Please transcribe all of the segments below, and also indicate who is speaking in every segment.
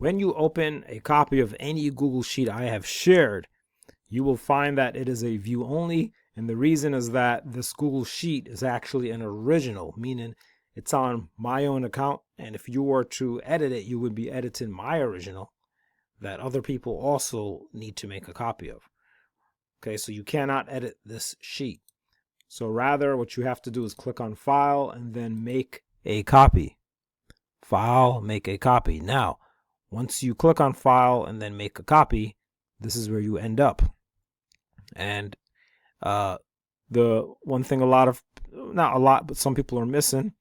Speaker 1: When you open a copy of any Google Sheet I have shared, you will find that it is a view only. And the reason is that this Google Sheet is actually an original, meaning it's on my own account. And if you were to edit it, you would be editing my original that other people also need to make a copy of. Okay, so you cannot edit this sheet. So rather, what you have to do is click on File and then Make a Copy. File, Make a Copy. Now, once you click on File and then Make a Copy, this is where you end up. And the one thing not a lot, but some people are missing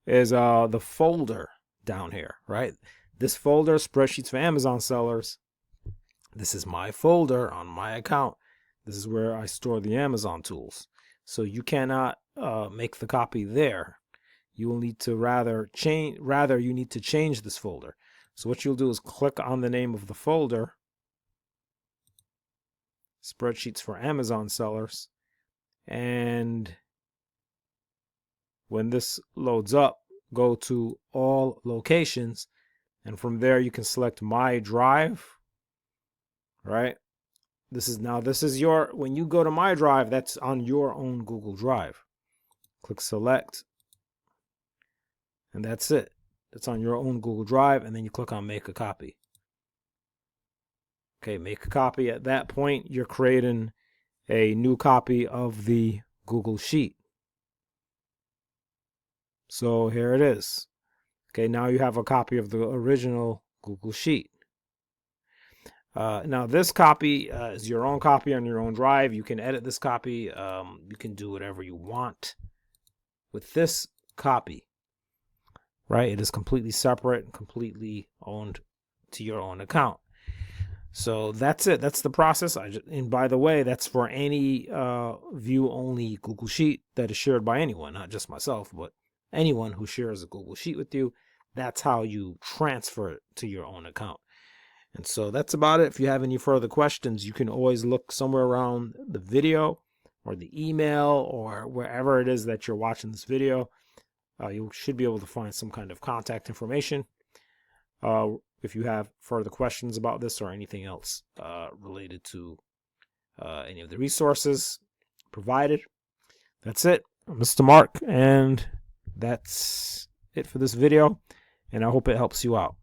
Speaker 1: is the folder down here, right? This folder, Spreadsheets for Amazon Sellers, this is my folder on my account. This is where I store the Amazon tools. So you cannot make the copy there. You will need to you need to change this folder. So what you'll do is click on the name of the folder, Spreadsheets for Amazon Sellers, and when this loads up, go to All Locations, and from there you can select My Drive, right? This is your, when you go to My Drive, that's on your own Google Drive. Click Select, and that's it. That's on your own Google Drive, and then you click on Make a Copy. Okay, make a copy. At that point, you're creating a new copy of the Google Sheet. So here it is. Okay, now you have a copy of the original Google Sheet. Now this copy is your own copy on your own drive. You can edit this copy. You can do whatever you want with this copy, right? It is completely separate and completely owned to your own account. So that's it. That's the process. And by the way, that's for any view-only Google Sheet that is shared by anyone, not just myself, but anyone who shares a Google Sheet with you. That's how you transfer it to your own account. And so that's about it. If you have any further questions, you can always look somewhere around the video or the email or wherever it is that you're watching this video. You should be able to find some kind of contact information if you have further questions about this or anything else related to any of the resources provided. That's it. I'm Mr. Mark, and that's it for this video, and I hope it helps you out.